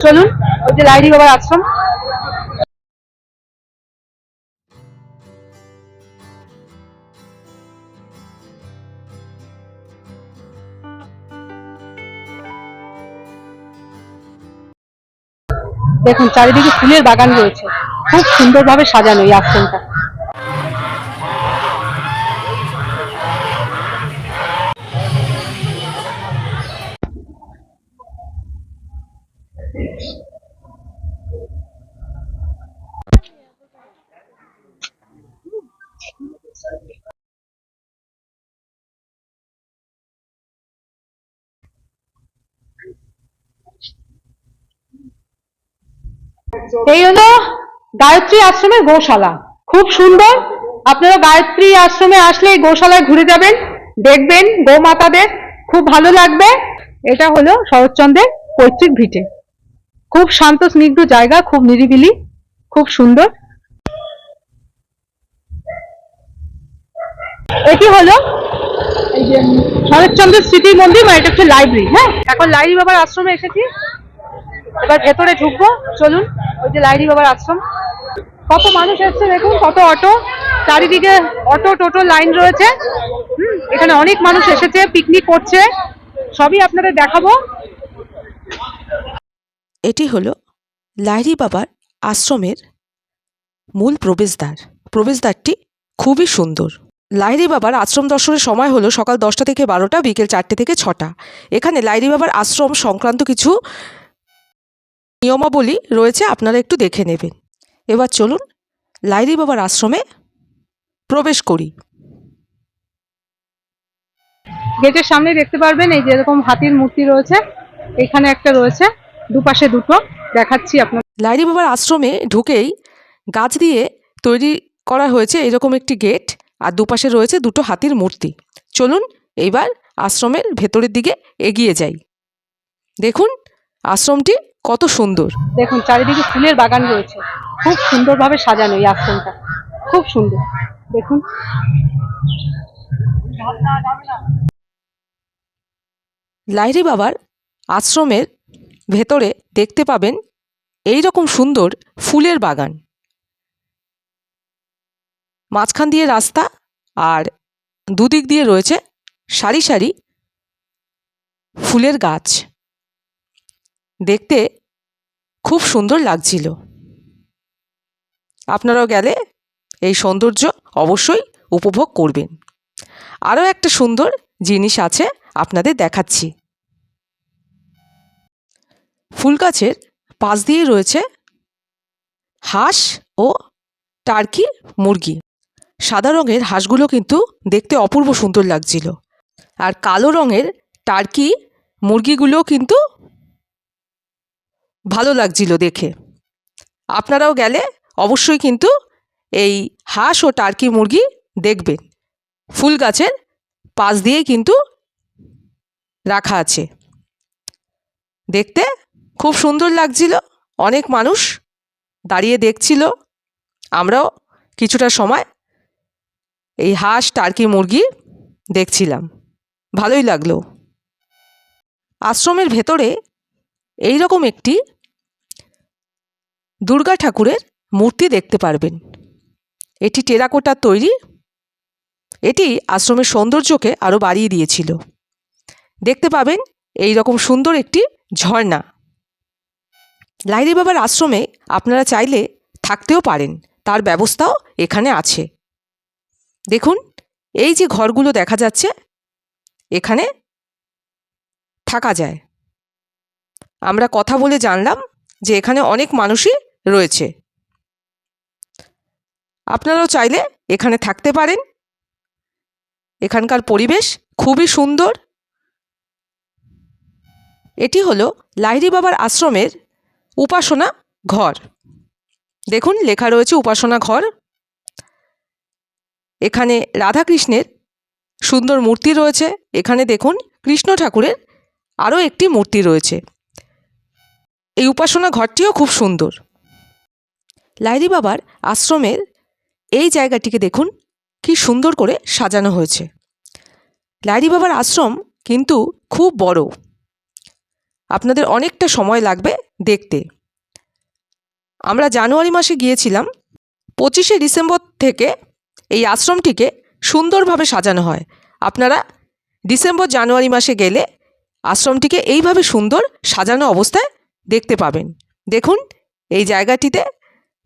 চলুন ওই যে লাইরি বাবার আশ্রম। দেখুন চারিদিকে ফুলের বাগান রয়েছে, খুব সুন্দরভাবে সাজানো এই আশ্রমটা। এই হলো গায়ত্রী আশ্রমের গোশালা, খুব সুন্দর। আপনারা গায়ত্রী আশ্রমে আসলে এই গোশালায় ঘুরে যাবেন, দেখবেন গোমাতাদের, খুব ভালো লাগবে। এটা হলো শরৎচন্দ্রের পৈতৃক ভিটে, খুব শান্ত স্নিগ্ধ জায়গা, খুব নিরিবিলি, খুব সুন্দর। এটি হলো এই যে শরৎচন্দ্র স্মৃতি মন্দির, বা এটা হচ্ছে লাইব্রেরি। হ্যাঁ, এখন লাইরি বাবার আশ্রমে এসেছি, এবার ভেতরে ঢুকবো। চলুন ওই যে লাইরি বাবার আশ্রম। কত মানুষ এসছে দেখুন, কত অটো, চারিদিকে অটো টোটো লাইন রয়েছে। এখানে অনেক মানুষ এসেছে, পিকনিক করছে, সবই আপনাদের দেখাবো। এটি হলো লাহিড়ী বাবার আশ্রমের মূল প্রবেশদ্বার। প্রবেশদ্বারটি খুবই সুন্দর। লাহিড়ী বাবার আশ্রম দর্শনের সময় হলো সকাল 10টা থেকে 12টা, বিকেল 4টে থেকে 6টা। এখানে লাহিড়ী বাবার আশ্রম সংক্রান্ত কিছু নিয়মাবলী রয়েছে, আপনারা একটু দেখে নেবেন। এবার চলুন লাহিড়ী বাবার আশ্রমে প্রবেশ করি। গেটের সামনে দেখতে পারবেন এই যে এরকম হাতির মূর্তি রয়েছে, এখানে একটা রয়েছে, দুপাশে দুটো দেখাচ্ছি আপনার। লাহিড়ী বাবার আশ্রমে ঢুকেই গাছ দিয়ে তৈরি করা হয়েছে এরকম একটি গেট, আর দুপাশে রয়েছে দুটো হাতির মূর্তি। চলুন এইবার আশ্রমের ভেতরের দিকে এগিয়ে যাই। দেখুন আশ্রমটি কত সুন্দর। দেখুন চারিদিকে ফুলের বাগান রয়েছে, খুব সুন্দরভাবে সাজানো এই আশ্রমটা, খুব সুন্দর। দেখুন লাহিড়ী বাবার আশ্রমের ভেতরে দেখতে পাবেন এই রকম সুন্দর ফুলের বাগান, মাঝখান দিয়ে রাস্তা, আর দুদিক দিয়ে রয়েছে সারি সারি ফুলের গাছ। দেখতে খুব সুন্দর লাগছিল। আপনারাও গেলে এই সৌন্দর্য অবশ্যই উপভোগ করবেন। আরও একটা সুন্দর জিনিস আছে, আপনাদের দেখাচ্ছি। ফুল গাছের পাশ দিয়ে রয়েছে হাঁস ও টার্কি মুরগি। সাদা রঙের হাঁসগুলো কিন্তু দেখতে অপূর্ব সুন্দর লাগছিল, আর কালো রঙের টার্কি মুরগিগুলো কিন্তু ভালো লাগছিল দেখে। আপনারাও গেলে অবশ্যই কিন্তু এই হাঁস ও টার্কি মুরগি দেখবেন। ফুল গাছের পাশ দিয়ে কিন্তু রাখা আছে, দেখতে খুব সুন্দর লাগছিল। অনেক মানুষ দাঁড়িয়ে দেখছিল, আমরাও কিছুটা সময় এই হাঁস টার্কি মুরগি দেখছিলাম, ভালোই লাগলো। আশ্রমের ভেতরে এই রকম একটি দুর্গা ঠাকুরের মূর্তি দেখতে পারবেন। এটি টেরাকোটার তৈরি। এটি আশ্রমের সৌন্দর্যকে আরও বাড়িয়ে দিয়েছিল। দেখতে পাবেন এই রকম সুন্দর একটি ঝর্ণা। লাহিড়ী বাবার আশ্রমে আপনারা চাইলে থাকতেও পারেন, তার ব্যবস্থাও এখানে আছে। দেখুন এই যে ঘরগুলো দেখা যাচ্ছে, এখানে থাকা যায়। আমরা কথা বলে জানলাম যে এখানে অনেক মানুষই রয়েছে। আপনারাও চাইলে এখানে থাকতে পারেন। এখানকার পরিবেশ খুবই সুন্দর। এটি হলো লাহিড়ী বাবার আশ্রমের উপাসনা ঘর। দেখুন লেখা রয়েছে উপাসনা ঘর। এখানে রাধাকৃষ্ণের সুন্দর মূর্তি রয়েছে। এখানে দেখুন কৃষ্ণ ঠাকুরের আরও একটি মূর্তি রয়েছে। এই উপাসনা ঘরটিও খুব সুন্দর। লাহিড়ী বাবার আশ্রমের এই জায়গাটিকে দেখুন কি সুন্দর করে সাজানো হয়েছে। লাহিড়ী বাবার আশ্রম কিন্তু খুব বড়, আপনাদের অনেকটা সময় লাগবে দেখতে। আমরা জানুয়ারি মাসে গিয়েছিলাম। 25শে ডিসেম্বর থেকে এই আশ্রমটিকে সুন্দরভাবে সাজানো হয়। আপনারা ডিসেম্বর জানুয়ারি মাসে গেলে আশ্রমটিকে এইভাবে সুন্দর সাজানো অবস্থায় দেখতে পাবেন। দেখুন, এই জায়গাটিতে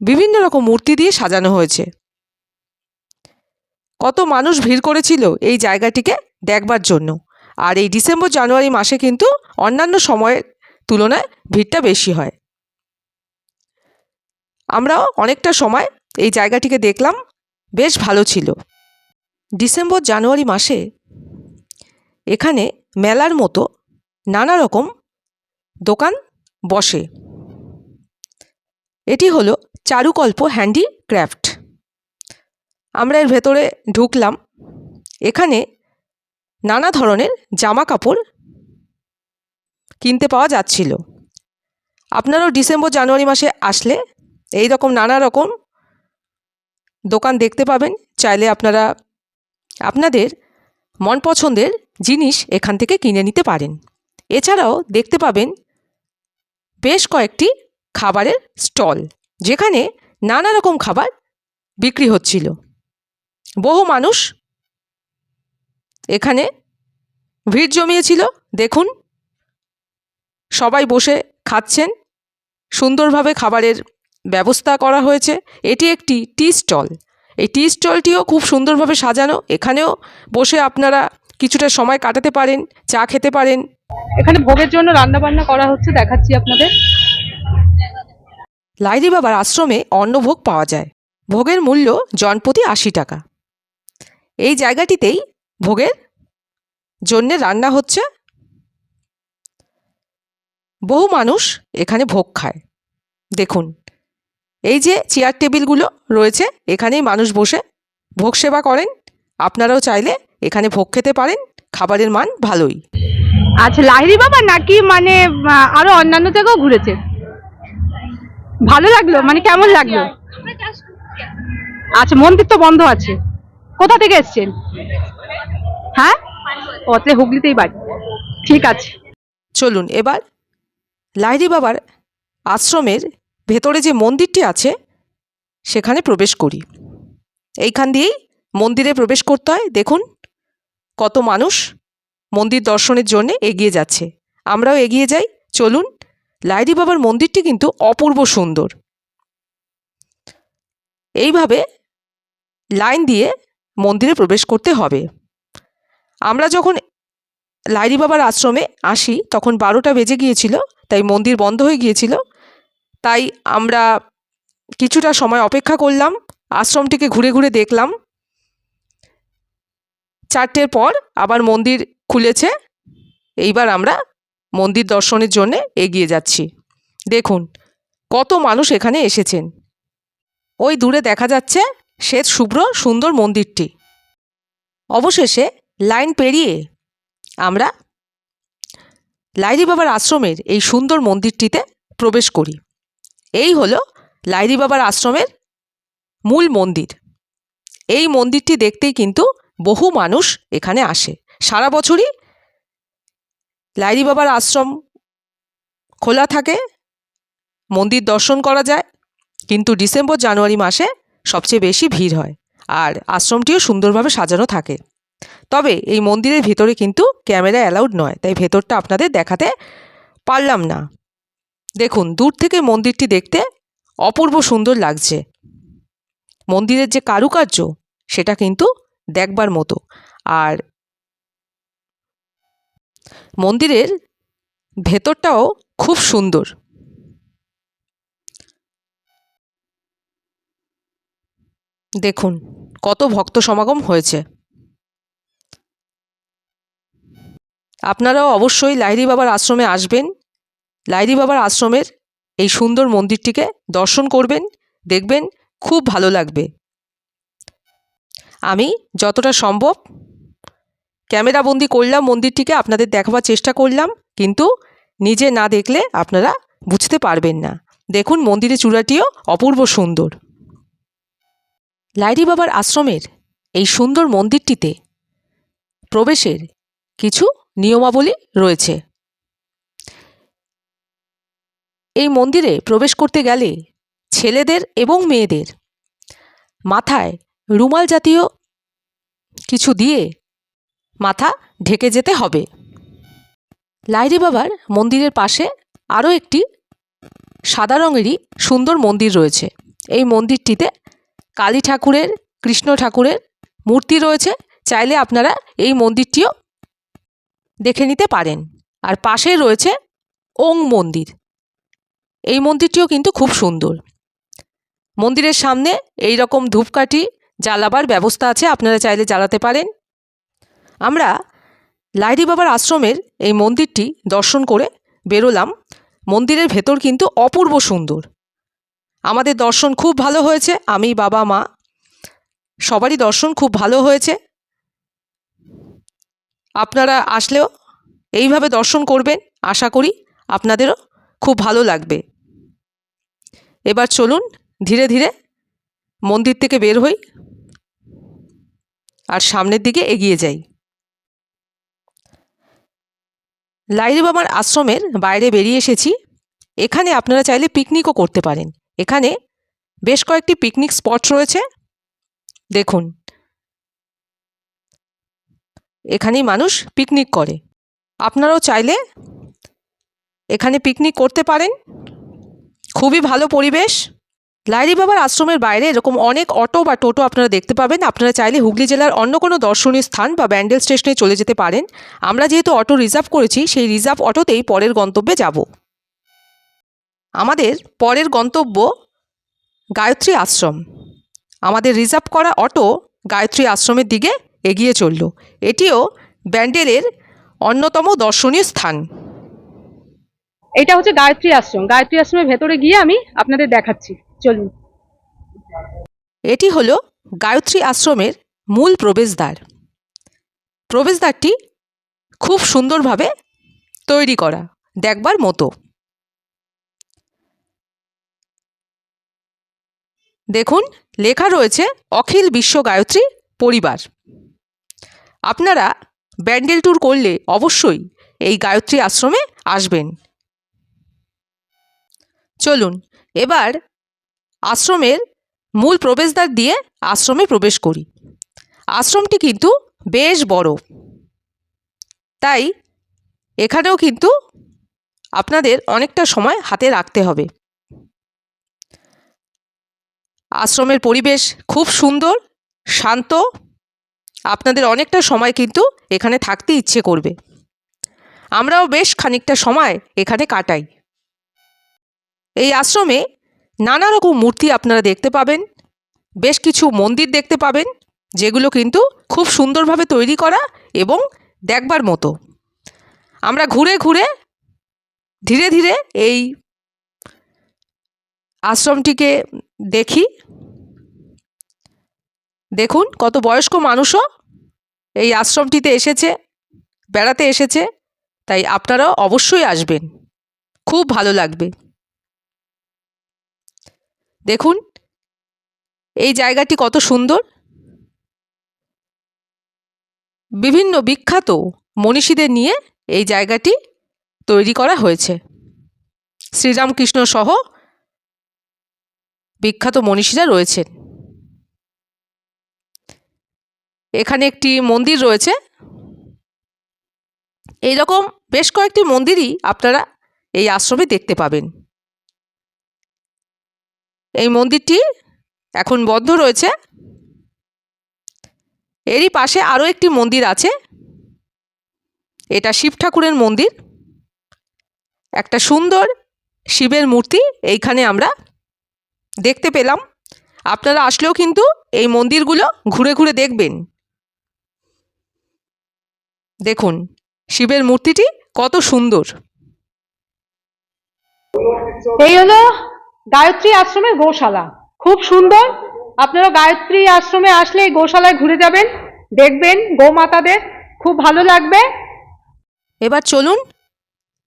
বিভিন্ন রকম মূর্তি দিয়ে সাজানো হয়েছে। কত মানুষ ভিড় করেছিল এই জায়গাটিকে দেখবার জন্য। আর এই ডিসেম্বর জানুয়ারি মাসে কিন্তু অন্যান্য সময়ের তুলনায় ভিড়টা বেশি হয়। আমরাও অনেকটা সময় এই জায়গাটিকে দেখলাম, বেশ ভালো ছিল। ডিসেম্বর জানুয়ারি মাসে এখানে মেলার মতো নানা রকম দোকান বসে। এটি হলো চারুকল্প হ্যান্ডিক্রাফট। আমরা এর ভেতরে ঢুকলাম। এখানে নানা ধরনের জামা কাপড় কিনতে পাওয়া যাচ্ছিল। আপনারাও ডিসেম্বর জানুয়ারি মাসে আসলে এই রকম নানা রকম দোকান দেখতে পাবেন। চাইলে আপনারা আপনাদের মন পছন্দের জিনিস এখান থেকে কিনে নিতে পারেন। এছাড়াও দেখতে পাবেন বেশ কয়েকটি খাবারের স্টল, যেখানে নানা রকম খাবার বিক্রি হচ্ছিল। বহু মানুষ এখানে ভিড় জমিয়েছিল। দেখুন, সবাই বসে খাচ্ছেন। সুন্দরভাবে খাবারের ব্যবস্থা করা হয়েছে। এটি একটি টি স্টল। এই টি স্টলটিও খুব সুন্দরভাবে সাজানো। এখানেও বসে আপনারা কিছুটা সময় কাটাতে পারেন, চা খেতে পারেন। এখানে ভোগের জন্য রান্না বান্না করা হচ্ছে, দেখাচ্ছি আপনাদের। লাইরি বাবার আশ্রমে অন্নভোগ পাওয়া যায়। ভোগের মূল্য জনপ্রতি 80 টাকা। এই জায়গাটিতেই ভোগের জন্যে রান্না হচ্ছে। বহু মানুষ এখানে ভোগ খায়। দেখুন, এই যে চেয়ার টেবিলগুলো রয়েছে, এখানেই মানুষ বসে ভোগ সেবা করেন। আপনারাও চাইলে এখানে ভোগ খেতে পারেন। খাবারের মান ভালোই। আচ্ছা, লাহিড়ী বাবা নাকি মানে আরো অন্যান্য জায়গাও ঘুরেছে? ভালো লাগলো, মানে কেমন লাগলো? আচ্ছা, মন্দির তো বন্ধ আছে। কোথা থেকে এসছেন? হ্যাঁ, ওতে হুগলিতেই বাড়ি। ঠিক আছে, চলুন এবার লাহিড়ী বাবার আশ্রমের ভেতরে যে মন্দিরটি আছে সেখানে প্রবেশ করি। এইখান দিয়েই মন্দিরে প্রবেশ করতে হয়। দেখুন, কত মানুষ মন্দির দর্শনের জন্য এগিয়ে যাচ্ছে। আমরাও এগিয়ে যাই। চলুন। লাহিড়ী বাবার মন্দিরটি কিন্তু অপূর্ব সুন্দর। এইভাবে লাইন দিয়ে মন্দিরে প্রবেশ করতে হবে। আমরা যখন লাহিড়ী বাবার আশ্রমে আসি তখন 12টা বেজে গিয়েছিল, তাই মন্দির বন্ধ হয়ে গিয়েছিল। তাই আমরা কিছুটা সময় অপেক্ষা করলাম, আশ্রমটিকে ঘুরে ঘুরে দেখলাম। 4টের পর আবার মন্দির খুলেছে। এইবার আমরা মন্দির দর্শনের জন্যে এগিয়ে যাচ্ছি। দেখুন, কত মানুষ এখানে এসেছেন। ওই দূরে দেখা যাচ্ছে শ্বেত শুভ্র সুন্দর মন্দিরটি। অবশেষে লাইন পেরিয়ে আমরা লাহিড়ী বাবার আশ্রমের এই সুন্দর মন্দিরটিতে প্রবেশ করি। এই হলো লাহিড়ী বাবার আশ্রমের মূল মন্দির। এই মন্দিরটি দেখতেই কিন্তু বহু মানুষ এখানে আসে। সারা বছরই লাহিড়ী বাবার আশ্রম খোলা থাকে, মন্দির দর্শন করা যায়, কিন্তু ডিসেম্বর জানুয়ারি মাসে সবচেয়ে বেশি ভিড় হয়। আর আশ্রমটিও সুন্দরভাবে সাজানো থাকে। তবে এই মন্দিরের ভেতরে কিন্তু ক্যামেরা অ্যালাউড নয়, তাই ভেতরটা আপনাদের দেখাতে পারলাম না। দেখুন, দূর থেকে মন্দিরটি দেখতে অপূর্ব সুন্দর লাগছে। মন্দিরের যে কারুকার্য সেটা কিন্তু দেখবার মতো। আর মন্দিরের ভেতরটাও খুব সুন্দর। দেখুন, কত ভক্ত সমাগম হয়েছে। আপনারাও অবশ্যই লাহিড়ী বাবার আশ্রমে আসবেন। লাহিড়ী বাবার আশ্রমের এই সুন্দর মন্দিরটিকে দর্শন করবেন, দেখবেন খুব ভালো লাগবে। আমি যতটা সম্ভব ক্যামেরাবন্দি করলাম মন্দিরটিকে, আপনাদের দেখাবার চেষ্টা করলাম, কিন্তু নিজে না দেখলে আপনারা বুঝতে পারবেন না। দেখুন, মন্দিরের চূড়াটিও অপূর্ব সুন্দর। লাহিড়ী বাবার আশ্রমের এই সুন্দর মন্দিরটিতে প্রবেশের কিছু নিয়মাবলী রয়েছে। এই মন্দিরে প্রবেশ করতে গেলে ছেলেদের এবং মেয়েদের মাথায় রুমাল জাতীয় কিছু দিয়ে মাথা ঢেকে যেতে হবে। লাহিড়ী বাবার মন্দিরের পাশে আরও একটি সাদা রঙেরই সুন্দর মন্দির রয়েছে। এই মন্দিরটিতে কালী ঠাকুরের, কৃষ্ণ ঠাকুরের মূর্তি রয়েছে। চাইলে আপনারা এই মন্দিরটিও দেখে নিতে পারেন। আর পাশেই রয়েছে ওং মন্দির। এই মন্দিরটিও কিন্তু খুব সুন্দর। মন্দিরের সামনে এই রকম ধূপকাঠি জ্বালাবার ব্যবস্থা আছে, আপনারা চাইলে জ্বালাতে পারেন। আমরা লাহিড়ী বাবার আশ্রমের এই মন্দিরটি দর্শন করে বেরোলাম। মন্দিরের ভেতর কিন্তু অপূর্ব সুন্দর। আমাদের দর্শন খুব ভালো হয়েছে, আমি, বাবা, মা সবারই দর্শন খুব ভালো হয়েছে। আপনারা আসলেও এইভাবে দর্শন করবেন, আশা করি আপনাদেরও খুব ভালো লাগবে। এবার চলুন ধীরে ধীরে মন্দির থেকে বের হই আর সামনের দিকে এগিয়ে যাই। লাহিড়ী বাবার আশ্রমের বাইরে বেরিয়ে এসেছি। এখানে আপনারা চাইলে পিকনিকও করতে পারেন। এখানে বেশ কয়েকটি পিকনিক স্পট রয়েছে। দেখুন, এখানেই মানুষ পিকনিক করে। আপনারাও চাইলে এখানে পিকনিক করতে পারেন। খুবই ভালো পরিবেশ। লাহিড়ী বাবার আশ্রমের বাইরে এরকম অনেক অটো বা টোটো আপনারা দেখতে পাবেন। আপনারা চাইলে হুগলি জেলার অন্য কোনো দর্শনীয় স্থান বা ব্যান্ডেল স্টেশনে চলে যেতে পারেন। আমরা যেহেতু অটো রিজার্ভ করেছি, সেই রিজার্ভ অটোতেই পরের গন্তব্যে যাব। আমাদের পরের গন্তব্য গায়ত্রী আশ্রম। আমাদের রিজার্ভ করা অটো গায়ত্রী আশ্রমের দিকে এগিয়ে চলল। এটিও ব্যান্ডেলের অন্যতম দর্শনীয় স্থান। এটা হচ্ছে গায়ত্রী আশ্রম। গায়ত্রী আশ্রমের ভেতরে গিয়ে আমি আপনাদের দেখাচ্ছি, চলুন। এটি হলো গায়ত্রী আশ্রমের মূল প্রবেশদ্বার। প্রবেশদ্বারটি খুব সুন্দরভাবে তৈরি করা, দেখবার মতো। দেখুন, লেখা রয়েছে অখিল বিশ্ব গায়ত্রী পরিবার। আপনারা ব্যান্ডেল ট্যুর করলে অবশ্যই এই গায়ত্রী আশ্রমে আসবেন। চলুন এবার আশ্রমের মূল প্রবেশদ্বার দিয়ে আশ্রমে প্রবেশ করি। আশ্রমটি কিন্তু বেশ বড়, তাই এখানেও কিন্তু আপনাদের অনেকটা সময় হাতে রাখতে হবে। আশ্রমের পরিবেশ খুব সুন্দর, শান্ত। আপনাদের অনেকটা সময় কিন্তু এখানে থাকতে ইচ্ছে করবে। আমরাও বেশ খানিকটা সময় এখানে কাটাই। এই আশ্রমে নানা রকম মূর্তি আপনারা দেখতে পাবেন। বেশ কিছু মন্দির দেখতে পাবেন, যেগুলো কিন্তু খুব সুন্দরভাবে তৈরি করা এবং দেখবার মতো। আমরা ঘুরে ঘুরে ধীরে ধীরে এই আশ্রমটিকে দেখি। দেখুন, কত বয়স্ক মানুষও এই আশ্রমটিতে এসেছে, বেড়াতে এসেছে। তাই আপনারাও অবশ্যই আসবেন, খুব ভালো লাগবে। দেখুন এই জায়গাটি কত সুন্দর। বিভিন্ন বিখ্যাত মনীষীদের নিয়ে এই জায়গাটি তৈরি করা হয়েছে। শ্রীরামকৃষ্ণ সহ বিখ্যাত মনীষীরা রয়েছেন। এখানে একটি মন্দির রয়েছে। এই রকম বেশ কয়েকটি মন্দিরই আপনারা এই আশ্রমে দেখতে পাবেন। এই মন্দিরটি এখন বন্ধ রয়েছে। এরই পাশে আরও একটি মন্দির আছে। এটা শিব ঠাকুরের মন্দির। একটা সুন্দর শিবের মূর্তি এইখানে আমরা দেখতে পেলাম। আপনারা আসলেও কিন্তু এই মন্দিরগুলো ঘুরে ঘুরে দেখবেন। দেখুন শিবের মূর্তিটি কত সুন্দর। এই হলো গায়ত্রী আশ্রমের গোশালা, খুব সুন্দর। আপনারা গায়ত্রী আশ্রমে আসলে এই গোশালায় ঘুরে যাবেন, দেখবেন গোমাতাদের, খুব ভালো লাগবে। এবার চলুন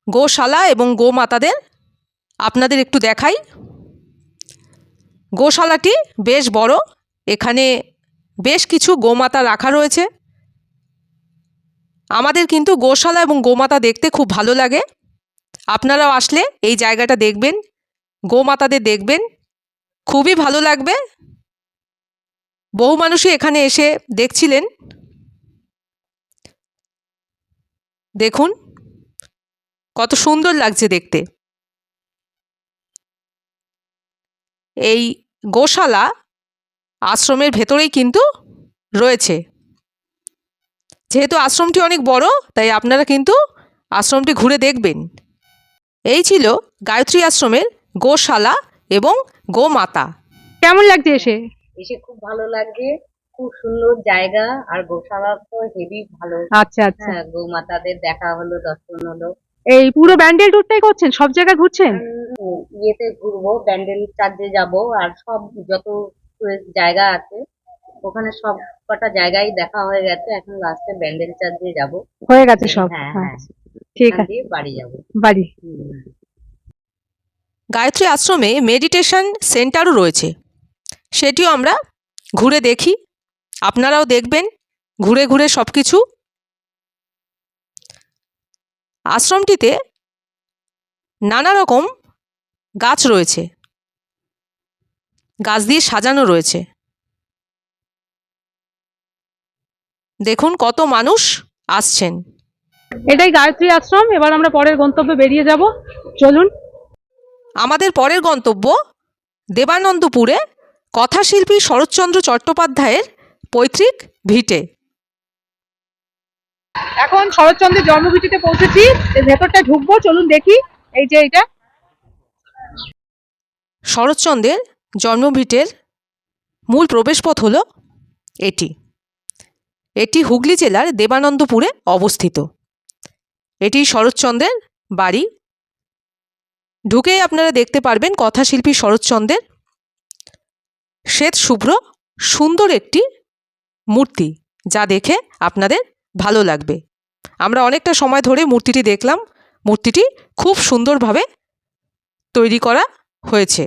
গোশালা এবং গোমাতাদের আপনাদের একটু দেখাই। গোশালাটি বেশ বড়। এখানে বেশ কিছু গোমাতা রাখা রয়েছে। আমাদের কিন্তু গোশালা এবং গোমাতা দেখতে খুব ভালো লাগে। আপনারাও আসলে এই জায়গাটা দেখবেন, গোমাতাদের দেখবেন, খুবই ভালো লাগবে। বহু মানুষই এখানে এসে দেখছিলেন। দেখুন কত সুন্দর লাগছে দেখতে। এই গোশালা আশ্রমের ভেতরেই কিন্তু রয়েছে। যেহেতু আশ্রমটি অনেক বড়, তাই আপনারা কিন্তু আশ্রমটি ঘুরে দেখবেন। এই ছিল গায়ত্রী আশ্রমের গোশালা এবং গোমাতা। কেমন লাগছে এসে? এসে খুব ভালো লাগছে, খুব সুন্দর জায়গা। আর গোশালা তো হেভি ভালো। আচ্ছা আচ্ছা। হ্যাঁ, গৌমাতাদের দেখা হলো, দর্শন হলো। এই পুরো ব্যান্ডেল ট্যুরটাই করছেন, সব জায়গায় ঘুরছেন? ইয়েতে ঘুরবো, ব্যান্ডেল চার্জে যাব, আর সব যত জায়গা আছে ওখানে সব কটা জায়গায় দেখা হয়ে গেছে। এখন লাস্টে ব্যান্ডেল চার্জে যাব। হয়ে গেছে সব? হ্যাঁ হ্যাঁ, ঠিক ওখান আছে, দিয়ে বাড়ি যাব। বাড়ি। গায়ত্রী আশ্রমে মেডিটেশন সেন্টারও রয়েছে, সেটিও আমরা ঘুরে দেখি। আপনারাও দেখবেন ঘুরে ঘুরে সব কিছু। আশ্রমটিতে নানা রকম গাছ রয়েছে, গাছ দিয়ে সাজানো রয়েছে। দেখুন কত মানুষ আসছেন। এটাই গায়ত্রী আশ্রম। এবার আমরা পরের গন্তব্যে বেরিয়ে যাব, চলুন। আমাদের পরের গন্তব্য দেবানন্দপুরে কথাশিল্পী শরৎচন্দ্র চট্টোপাধ্যায়ের পৈতৃক ভিটে। এখন শরৎচন্দ্রের জন্মভিটিতে পৌঁছেছি, এর ভেতরটা ঢুকবো, চলুন দেখি। এই যে এটা শরৎচন্দ্রের জন্মভিটের মূল প্রবেশপথ হলো এটি। এটি হুগলি জেলার দেবানন্দপুরে অবস্থিত। এটি শরৎচন্দ্রের বাড়ি। ঢুকেই আপনারা দেখতে পারবেন কথাশিল্পী শরৎচন্দ্রের শ্বেত শুভ্র সুন্দর একটি মূর্তি, যা দেখে আপনাদের ভালো লাগবে। আমরা অনেকটা সময় ধরে মূর্তিটি দেখলাম। মূর্তিটি খুব সুন্দরভাবে তৈরি করা হয়েছে।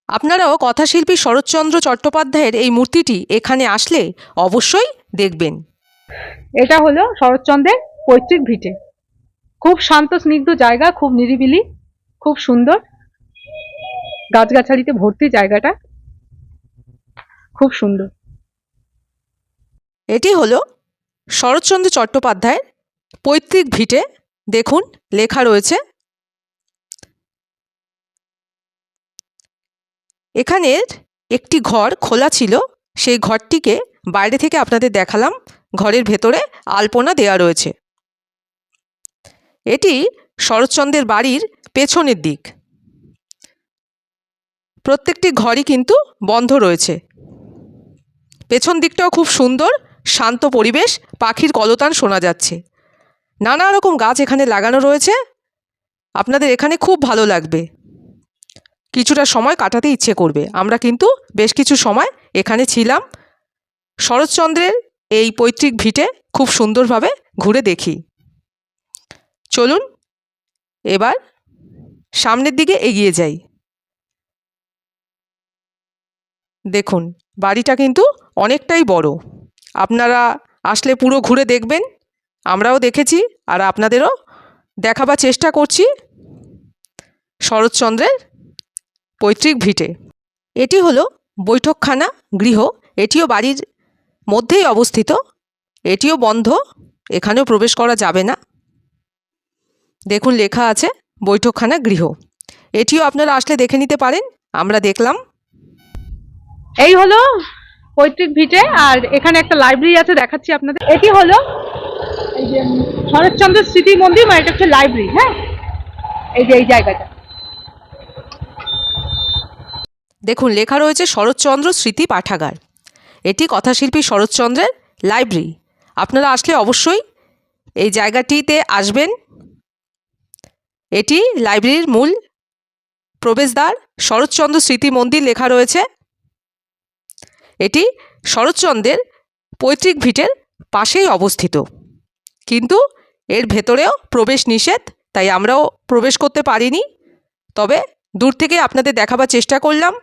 আপনারাও কথাশিল্পী শরৎচন্দ্র চট্টোপাধ্যায়ের এই মূর্তিটি এখানে আসলে অবশ্যই দেখবেন। এটা হলো শরৎচন্দ্রের পৈতৃক ভিটে। খুব শান্ত স্নিগ্ধ জায়গা, খুব নিরিবিলি, খুব সুন্দর, গাছগাছালিতে ভর্তি জায়গাটা, খুব সুন্দর। এটি হলো শরৎচন্দ্র চট্টোপাধ্যায়ের পৈতৃক ভিটে। দেখুন লেখা রয়েছে। এখানের একটি ঘর খোলা ছিল, সেই ঘরটিকে বাইরে থেকে আপনাদের দেখালাম। ঘরের ভেতরে আলপনা দেয়া রয়েছে। এটি শরৎচন্দ্রের বাড়ির পেছনের দিক। প্রত্যেকটি ঘরই কিন্তু বন্ধ রয়েছে। পেছন দিকটাও খুব সুন্দর, শান্ত পরিবেশ, পাখির কলতান শোনা যাচ্ছে। নানা রকম গাছ এখানে লাগানো রয়েছে। আপনাদের এখানে খুব ভালো লাগবে, কিছুটা সময় কাটাতে ইচ্ছে করবে। আমরা কিন্তু বেশ কিছু সময় এখানে ছিলাম। শরৎচন্দ্রের এই পৈতৃক ভিটে খুব সুন্দরভাবে ঘুরে দেখি। চলুন এবার সামনের দিকে এগিয়ে যাই। দেখুন বাড়িটা কিন্তু অনেকটাই বড়। আপনারা আসলে পুরো ঘুরে দেখবেন। আমরাও দেখেছি আর আপনাদেরও দেখাবার চেষ্টা করছি শরৎচন্দ্রের পৈতৃক ভিটে। এটি হলো বৈঠকখানা গৃহ। এটিও বাড়ির মধ্যেই অবস্থিত। এটিও বন্ধ, এখানেও প্রবেশ করা যাবে না। দেখুন লেখা আছে বৈঠকখানা গৃহ। এটিও আপনারা আসলে দেখে নিতে পারেন। আমরা দেখলাম। এই হলো পৈতৃক ভিটে, আর এখানে একটা লাইব্রেরি আছে, দেখাচ্ছি আপনাদের। এটি হলো এই যে শরৎচন্দ্র স্মৃতি মন্দির, মানে এটা হচ্ছে লাইব্রেরি। হ্যাঁ, এই যে এই জায়গাটা দেখুন লেখা রয়েছে শরৎচন্দ্র স্মৃতি পাঠাগার। এটি কথাশিল্পী শরৎচন্দ্রের লাইব্রেরি। আপনারা আসলে অবশ্যই এই জায়গাটিতে আসবেন। এটি লাইব্রেরির মূল প্রবেশদ্বার। শরৎচন্দ্র স্মৃতি মন্দির লেখা রয়েছে। এটি শরৎচন্দ্রের পৈতৃক ভিটের পাশেই অবস্থিত, কিন্তু এর ভেতরেও প্রবেশ নিষেধ, তাই আমরাও প্রবেশ করতে পারিনি। তবে দূর থেকে আপনাদের দেখাবার চেষ্টা করলাম।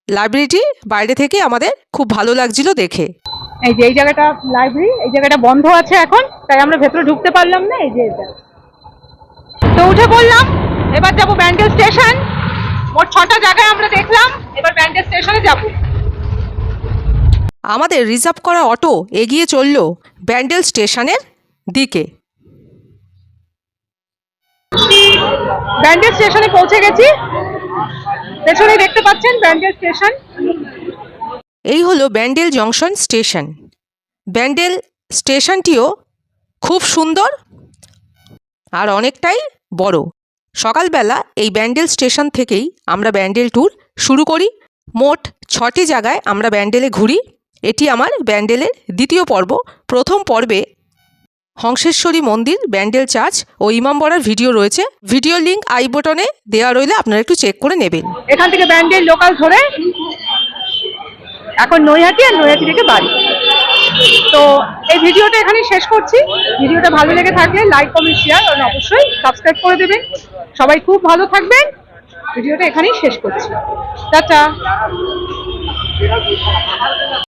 লাইব্রেরিটি বাইরে থেকে আমাদের খুব ভালো লাগছিল দেখে। এই যে এই জায়গাটা লাইব্রেরি, এই জায়গাটা বন্ধ আছে এখন, তাই আমরা ভেতরে ঢুকতে পারলাম না। এই যে এটা তো উঠে পড়লাম, এবার যাব ব্যান্ডেল স্টেশন। মোট 6টা জায়গায় আমরা দেখলাম, এবার ব্যান্ডেল স্টেশনে যাব। আমাদের রিজার্ভ করা অটো এগিয়ে চলল ব্যান্ডেল স্টেশনের দিকে। ব্যান্ডেল স্টেশনে পৌঁছে গেছি, পেছনে দেখতে পাচ্ছেন ব্যান্ডেল স্টেশন। এই হলো ব্যান্ডেল জংশন স্টেশন। ব্যান্ডেল স্টেশনটিও খুব সুন্দর আর অনেকটাই বড়। সকালবেলা এই ব্যান্ডেল স্টেশন থেকেই আমরা ব্যান্ডেল ট্যুর শুরু করি। মোট 6টি জায়গায় আমরা ব্যান্ডেলে ঘুরি। এটি আমার ব্যান্ডেলের দ্বিতীয় পর্ব। প্রথম পর্বে হংসেশ্বরী মন্দির, ব্যান্ডেল চার্চ ও ইমামবাড়ার ভিডিও রয়েছে। ভিডিও লিঙ্ক আই বটনে দেওয়া রইলে আপনারা একটু চেক করে নেবেন। এখান থেকে ব্যান্ডেল লোকাল ধরে এখন নৈহাটি, আর নৈহাটি থেকে বাড়ি। তো এই ভিডিওটা এখানেই শেষ করছি। ভিডিওটা ভালো লেগে থাকলে লাইক, কমেন্ট, শেয়ার আর অবশ্যই সাবস্ক্রাইব করে দেবেন। সবাই খুব ভালো থাকবেন। ভিডিওটা এখানেই শেষ করছি। টাটা।